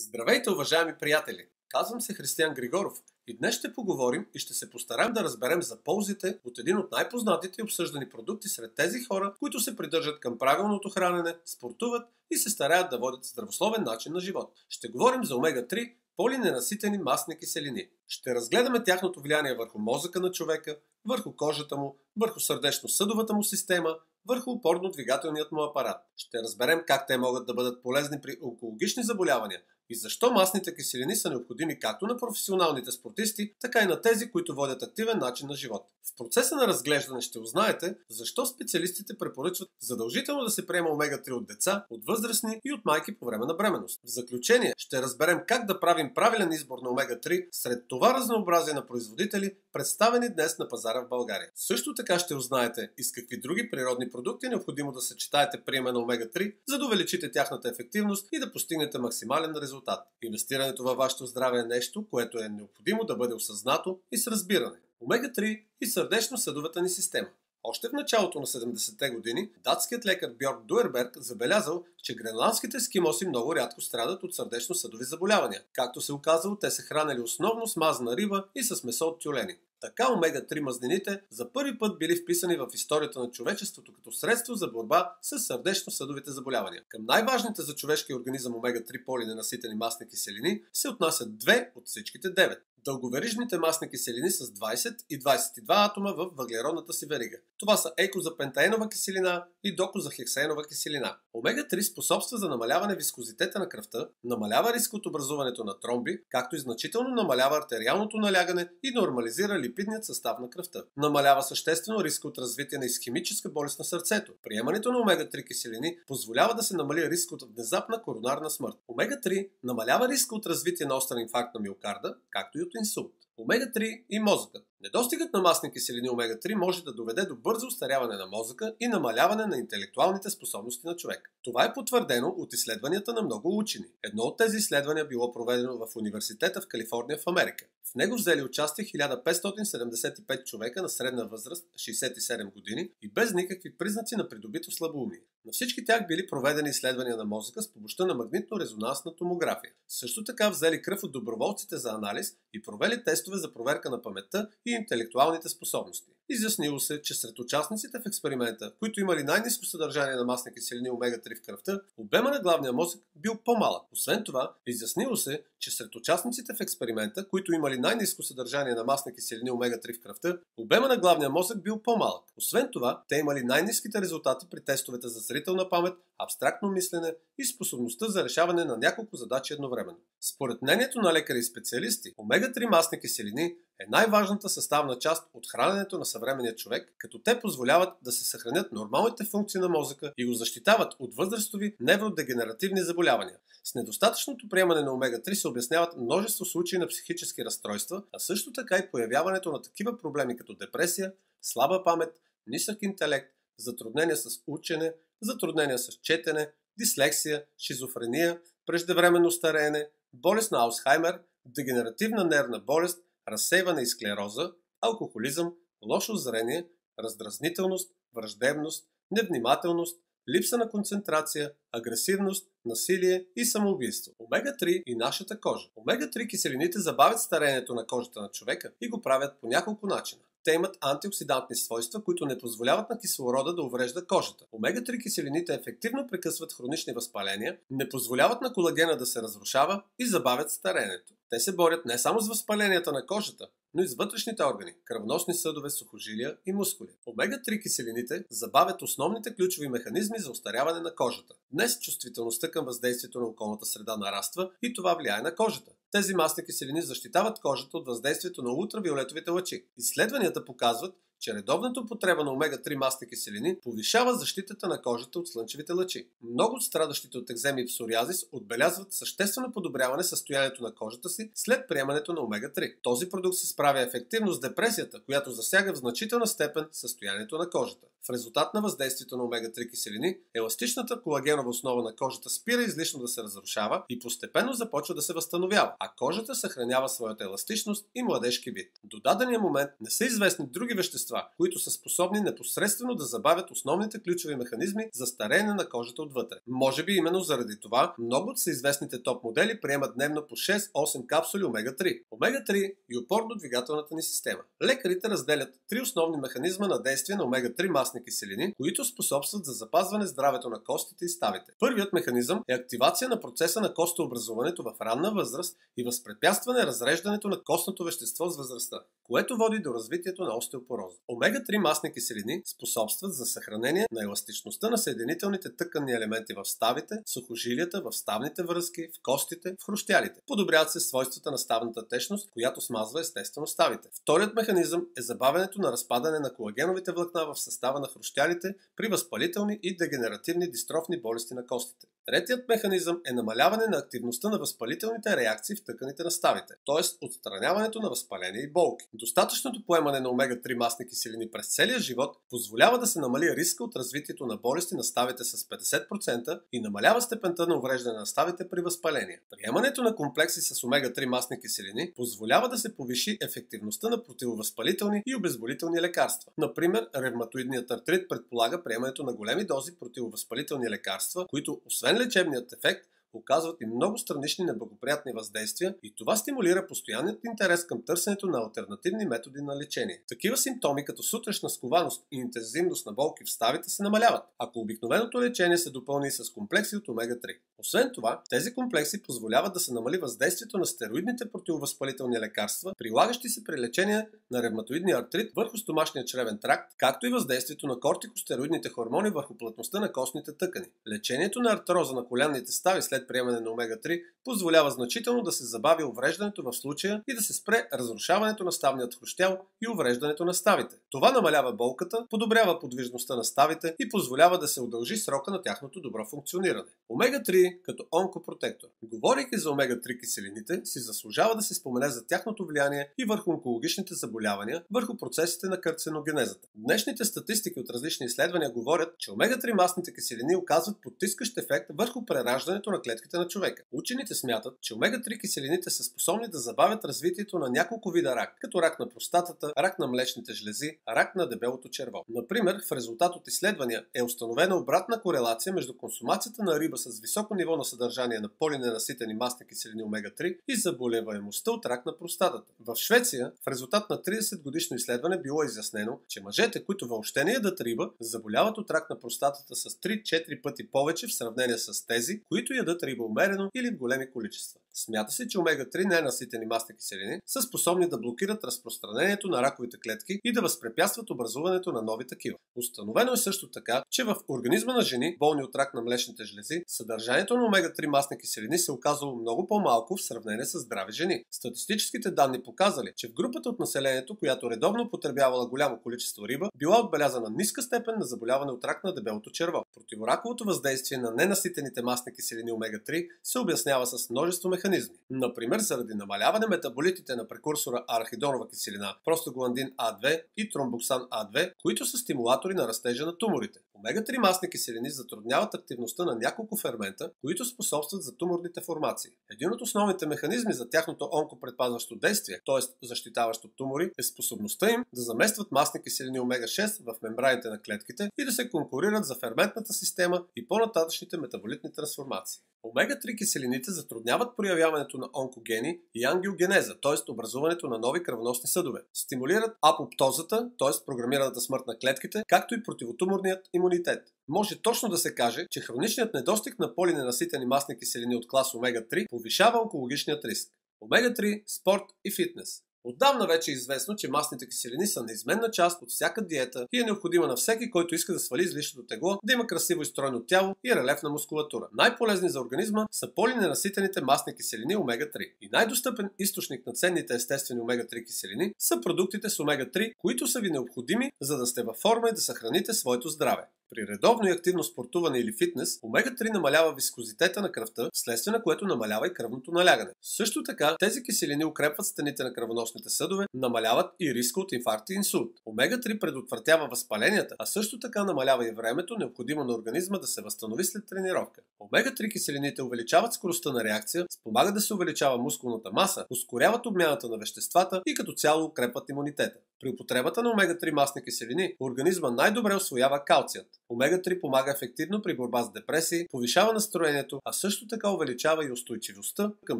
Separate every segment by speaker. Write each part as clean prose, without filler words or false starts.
Speaker 1: Здравейте, уважаеми приятели! Казвам се Християн Григоров и днес ще поговорим и ще се постараем да разберем за ползите от един от най-познатите и обсъждани продукти сред тези хора, които се придържат към правилното хранене, спортуват и се стараят да водят здравословен начин на живот. Ще говорим за омега-3 полиненаситени масни киселини. Ще разгледаме тяхното влияние върху мозъка на човека, върху кожата му, върху сърдечно-съдовата му система, върху опорно-двигателният му апарат. Ще разберем как те могат да бъдат полезни при онкологични заболявания и защо масните киселини са необходими както на професионалните спортисти, така и на тези, които водят активен начин на живот. В процеса на разглеждане ще узнаете защо специалистите препоръчват задължително да се приема омега-3 от деца, от възрастни и от майки по време на бременност. В заключение ще разберем как да правим правилен избор на омега-3 сред това разнообразие на производители, представени днес на пазара в България. Също така ще узнаете и с какви други природни продукти е необходимо да съчетаете приема на омега-3, за да увеличите тяхната ефективност и да постигнете максимален резултат. Инвестирането във вашето здраве е нещо, което е необходимо да бъде осъзнато и с разбиране. Омега-3 и сърдечно-съдовата ни система. Още в началото на 70-те години датският лекар Бьорк Дуерберг забелязал, че гренландските ескимоси много рядко страдат от сърдечно-съдови заболявания. Както се оказало, те се хранели основно с мазна риба и с месо от тюлени. Така омега-3 мазнините за първи път били вписани в историята на човечеството като средство за борба с сърдечно-съдовите заболявания. Към най-важните за човешкия организъм омега-3 полиненаситени масни киселини се отнасят две от всичките 9. Дълговерижните масни киселини с 20 и 22 атома в въглеродната си верига. Това са екозапентаенова киселина и докозахексаенова киселина. Омега-3 способства за намаляване вискозитета на кръвта, намалява риска от образуването на тромби, както и значително намалява артериалното налягане и нормализира липидният състав на кръвта. Намалява съществено риска от развитие на исхемическа болест на сърцето. Приемането на омега-3 киселини позволява да се намали риска от внезапна коронарна смърт. Омега-3 намалява риска от развитие на остър инфаркт на миокарда, както и от инсулт. Омега-3 и мозъкът. Недостигът на масни киселини омега-3 може да доведе до бързо устаряване на мозъка и намаляване на интелектуалните способности на човек. Това е потвърдено от изследванията на много учени. Едно от тези изследвания било проведено в университета в Калифорния в Америка. В него взели участие 1575 човека на средна възраст 67 години и без никакви признаци на придобито слабоумие. На всички тях били проведени изследвания на мозъка с помощта на магнитно-резонансна томография. Също така взели кръв от доброволците за анализ и провели тестове за проверка на паметта и интелектуалните способности. Изяснило се, че сред участниците в експеримента, които имали най-ниско съдържание на масни киселини омега-3 в кръвта, обема на главния мозък бил по-малък. Освен това, изяснило се, че сред участниците в експеримента, които имали най-ниско съдържание на масни киселини омега-3 в кръвта, обема на главния мозък бил по-малък. Освен това, те имали най-ниските резултати при тестовете за зрителна памет, абстрактно мислене и способността за решаване на няколко задачи едновременно. Според мнението на лекари и специалисти, омега-3 масни киселини е най-важната съставна част от храненето на съвременния човек, като те позволяват да се съхранят нормалните функции на мозъка и го защитават от възрастови невродегенеративни заболявания. С недостатъчното приемане на омега-3 се обясняват множество случаи на психически разстройства, а също така и появяването на такива проблеми като депресия, слаба памет, нисък интелект, затруднения с учене, затруднения с четене, дислексия, шизофрения, преждевременно стареене, болест на Алцхаймер, дегенеративна нервна болест, разсейване и склероза, алкохолизъм, лошо зрение, раздразнителност, враждебност, невнимателност, липса на концентрация, агресивност, насилие и самоубийство. Омега-3 и нашата кожа. Омега-3 киселините забавят стареенето на кожата на човека и го правят по няколко начина. Те имат антиоксидантни свойства, които не позволяват на кислорода да уврежда кожата. Омега-3 киселините ефективно прекъсват хронични възпаления, не позволяват на колагена да се разрушава и забавят стареенето. Те се борят не само с възпаленията на кожата, но и с вътрешните органи, кръвоносни съдове, сухожилия и мускули. Омега-3 киселините забавят основните ключови механизми за остаряване на кожата. Днес чувствителността към въздействието на околната среда нараства и това влияе на кожата. Тези масни киселини защитават кожата от въздействието на ултравиолетовите лъчи. Изследванията показват, че редовната употреба на омега-3 масни киселини повишава защитата на кожата от слънчевите лъчи. Много от страдащите от екземи и псориазис отбелязват съществено подобряване състоянието на кожата си след приемането на омега-3. Този продукт се справя ефективно с депресията, която засяга в значителна степен състоянието на кожата. В резултат на въздействието на омега-3 киселини, еластичната колагенова основа на кожата спира излишно да се разрушава и постепенно започва да се възстановява, а кожата съхранява своята еластичност и младежки вид. До дадения момент не са известни други вещества, които са способни непосредствено да забавят основните ключови механизми за стареене на кожата отвътре. Може би именно заради това много от съизвестните топ модели приемат дневно по 6-8 капсули омега-3. Омега-3 и опорно-двигателната ни система. Лекарите разделят три основни механизма на действие на омега-3 масни киселини, които способстват за запазване здравето на костите и ставите. Първият механизъм е активация на процеса на костообразуването в ранна възраст и възпрепятстване разреждането на костното вещество с възрастта, което води до развитието на остеопороза. Омега-3 масни киселини способстват за съхранение на еластичността на съединителните тъканни елементи в ставите, сухожилията, в ставните връзки, в костите, в хрущялите. Подобряват се свойствата на ставната течност, която смазва естествено ставите. Вторият механизъм е забавянето на разпадане на колагеновите влакна в състава на хрущялите при възпалителни и дегенеративни дистрофни болести на костите. Третият механизъм е намаляване на активността на възпалителните реакции в тъканите на ставите, т.е. отстраняването на възпаление и болки. Достатъчното поемане на омега-3 масни киселини през целия живот позволява да се намали риска от развитието на болести на ставите с 50% и намалява степента на увреждане на ставите при възпаление. Приемането на комплекси с омега-3 масни киселини позволява да се повиши ефективността на противовъзпалителни и обезболителни лекарства. Например, ревматоидният артрит предполага приемането на големи дози противовъзпалителни лекарства, които освен лечебният ефект, оказват и много странични неблагоприятни въздействия и това стимулира постоянният интерес към търсенето на алтернативни методи на лечение. Такива симптоми като сутрешна скованост и интензивност на болки в ставите се намаляват, ако обикновеното лечение се допълни с комплекси от омега-3. Освен това, тези комплекси позволяват да се намали въздействието на стероидните противовъзпалителни лекарства, прилагащи се при лечение на ревматоидния артрит върху стомашния чревен тракт, както и въздействието на кортикостероидните хормони върху плътността на костните тъкани. Лечението на артроза на коленните стави след приемане на омега-3 позволява значително да се забави увреждането в случая и да се спре разрушаването на ставният хрущял и увреждането на ставите. Това намалява болката, подобрява подвижността на ставите и позволява да се удължи срока на тяхното добро функциониране. Омега-3 като онкопротектор. Говорейки за омега-3 киселините, си заслужава да се спомене за тяхното влияние и върху онкологичните заболявания, върху процесите на карциногенезата. Днешните статистики от различни изследвания говорят, че омега-3 масните киселини оказват потискащ ефект върху прераждането на клетките на човека. Учените смятат, че омега-3 киселините са способни да забавят развитието на няколко вида рак, като рак на простатата, рак на млечните жлези, рак на дебелото черво. Например, в резултат от изследвания е установена обратна корелация между консумацията на риба с високо ниво на съдържание на полиненаситени масни киселини омега-3 и заболеваемостта от рак на простатата. В Швеция, в резултат на 30-годишно изследване било изяснено, че мъжете, които въобще не ядат риба, заболяват от рак на простатата с 3-4 пъти повече в сравнение с тези, които ядат риба умерено или в големи количества. Смята се, че омега-3 ненаситени масни киселини са способни да блокират разпространението на раковите клетки и да възпрепятстват образуването на нови такива. Установено е също така, че в организма на жени, болни от рак на млечните жлези, съдържанието на омега-3 масни киселини се оказало много по-малко в сравнение с здрави жени. Статистическите данни показали, че в групата от населението, която редовно употребявала голямо количество риба, била отбелязана ниска степен на заболяване от рак на дебелото черво. Противораковото въздействие на ненаситените масни киселини омега-3 се обяснява с множество механизми. Например, заради намаляване метаболитите на прекурсора арахидонова киселина, простагландин А2 и тромбоксан А2, които са стимулатори на растежа на туморите. Омега-3 масни киселини затрудняват активността на няколко фермента, които способстват за туморните формации. Един от основните механизми за тяхното онкопредпазващо действие, т.е. защитаващо тумори, е способността им да заместват масни киселини омега-6 в мембраните на клетките и да се конкурират за ферментната система и по-нататъчните метаболитни трансформации. Омега-3 киселините затрудняват проявяването на онкогени и ангиогенеза, т.е. образуването на нови кръвоносни съдове. Стимулират апоптозата, т.е. програмираната смърт на клетките, както и противотуморният имунитет. Може точно да се каже, че хроничният недостиг на полиненаситени масни киселини от клас омега-3 повишава онкологичният риск. Омега-3, спорт и фитнес. Отдавна вече е известно, че масните киселини са неизменна част от всяка диета и е необходима на всеки, който иска да свали излишното тегло, да има красиво и стройно тяло и релефна мускулатура. Най-полезни за организма са полиненаситените масни киселини омега-3. И най-достъпен източник на ценните естествени омега-3 киселини са продуктите с омега-3, които са ви необходими, за да сте във форма и да съхраните своето здраве. При редовно и активно спортуване или фитнес, омега-3 намалява вискозитета на кръвта, вследствие на което намалява и кръвното налягане. Също така, тези киселини укрепват стените на кръвоносните съдове, намаляват и риска от инфаркт и инсулт. Омега-3 предотвратява възпаленията, а също така намалява и времето, необходимо на организма да се възстанови след тренировка. Омега-3 киселините увеличават скоростта на реакция, спомагат да се увеличава мускулната маса, ускоряват обмяната на веществата и като цяло укрепват имунитета. При употребата на омега-3 масни киселини, организма най-добре усвоява калцият. Омега-3 помага ефективно при борба с депресии, повишава настроението, а също така увеличава и устойчивостта към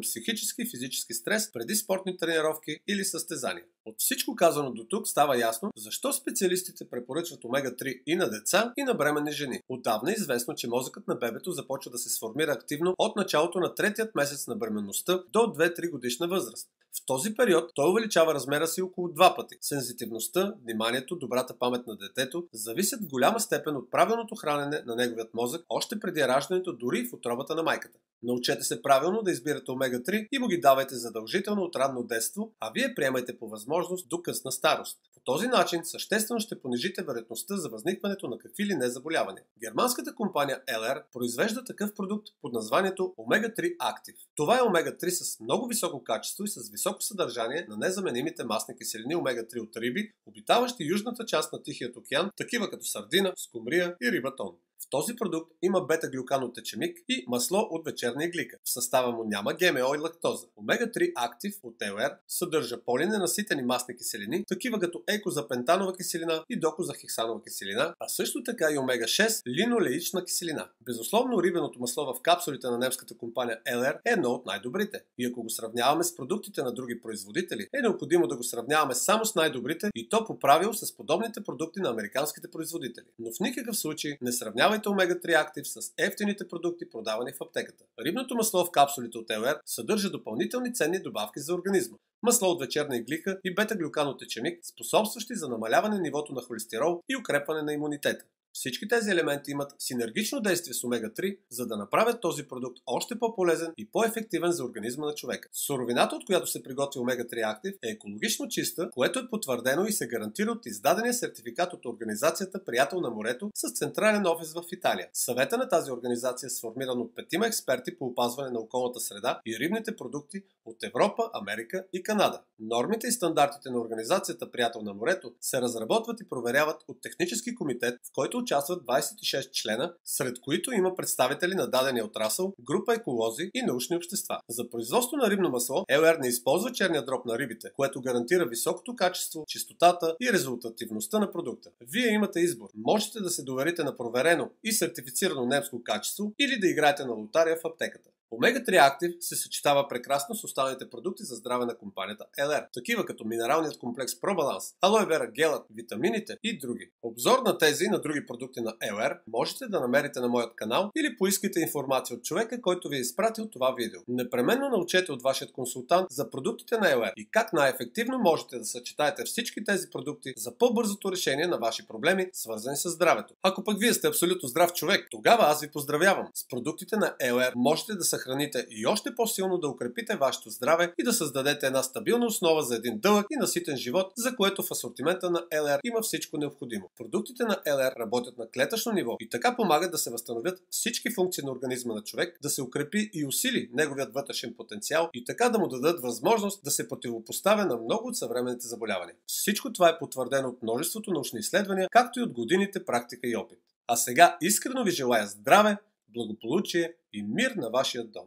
Speaker 1: психически и физически стрес преди спортни тренировки или състезания. От всичко казано до тук става ясно защо специалистите препоръчват омега-3 и на деца, и на бременни жени. Отдавна е известно, че мозъкът на бебето започва да се сформира активно от началото на третият месец на бременността до 2-3 годишна възраст. В този период той увеличава размера си около 2 пъти. Сензитивността, вниманието, добрата памет на детето зависят в голяма степен от правилното хранене на неговият мозък още преди раждането, дори в утробата на майката. Научете се правилно да избирате омега-3 и му ги давайте задължително от ранно детство, а вие приемайте по възможност до късна старост. По този начин съществено ще понижите вероятността за възникването на какви ли не заболявания. Германската компания LR произвежда такъв продукт под названието Omega-3 Active. Това е омега-3 с много високо качество и с високо съдържание на незаменимите масни киселини омега-3 от риби, обитаващи южната част на Тихият океан, такива като сардина, скумрия и риба тон. В този продукт има бета-глюкан от ечемик и масло от вечерна иглика. В състава му няма ГМО и лактоза. Омега-3 Active от LR съдържа полиненаситени масни киселини, такива като екозапентанова киселина и докозахексанова киселина, а също така и омега-6 линолеична киселина. Безусловно, рибеното масло в капсулите на немската компания LR е едно от най-добрите. И ако го сравняваме с продуктите на други производители, е необходимо да го сравняваме само с най-добрите и то по правило с подобните продукти на американските производители. Но в никакъв случай не сравнявайте омега-3 Active с ефтините продукти, продавани в аптеката. Рибното масло в капсулите от LR съдържа допълнителни ценни добавки за организма. Масло от вечерна иглика и бета-глюкан от ечемик, способстващи за намаляване нивото на холестерол и укрепване на имунитета. Всички тези елементи имат синергично действие с омега-3, за да направят този продукт още по-полезен и по-ефективен за организма на човека. Суровината, от която се приготвя омега-3 Active, е екологично чиста, което е потвърдено и се гарантира от издадения сертификат от организацията Приятел на морето с централен офис в Италия. Съвета на тази организация е сформиран от 5 експерти по опазване на околната среда и рибните продукти от Европа, Америка и Канада. Нормите и стандартите на организацията Приятел на морето се разработват и проверяват от технически комитет, в който участват 26 члена, сред които има представители на дадения отрасъл, група еколози и научни общества. За производство на рибно масло LR не използва черния дроб на рибите, което гарантира високото качество, чистотата и резултативността на продукта. Вие имате избор. Можете да се доверите на проверено и сертифицирано немско качество или да играете на лотария в аптеката. Omega-3 Active се съчетава прекрасно с останалите продукти за здраве на компанията LR, такива като минералният комплекс ProBalance, Aloe Vera гелът, витамините и други. Обзор на тези и на други продукти на LR можете да намерите на моят канал или поискайте информация от човека, който ви е изпратил това видео. Непременно научете от вашият консултант за продуктите на LR и как най-ефективно можете да съчетаете всички тези продукти за по-бързото решение на ваши проблеми, свързани с здравето. Ако пък вие сте абсолютно здрав човек, тогава аз ви поздравявам. С продуктите на LR можете да съхраните и още по-силно да укрепите вашето здраве и да създадете една стабилна основа за един дълъг и наситен живот, за което в асортимента на LR има всичко необходимо. Продуктите на LR работят на клетъчно ниво и така помагат да се възстановят всички функции на организма на човек, да се укрепи и усили неговият вътрешен потенциал и така да му дадат възможност да се противопоставя на много от съвременните заболявания. Всичко това е потвърдено от множеството научни изследвания, както и от годините практика и опит. А сега искрено ви желая здраве, благополучие и мир на вашия дом!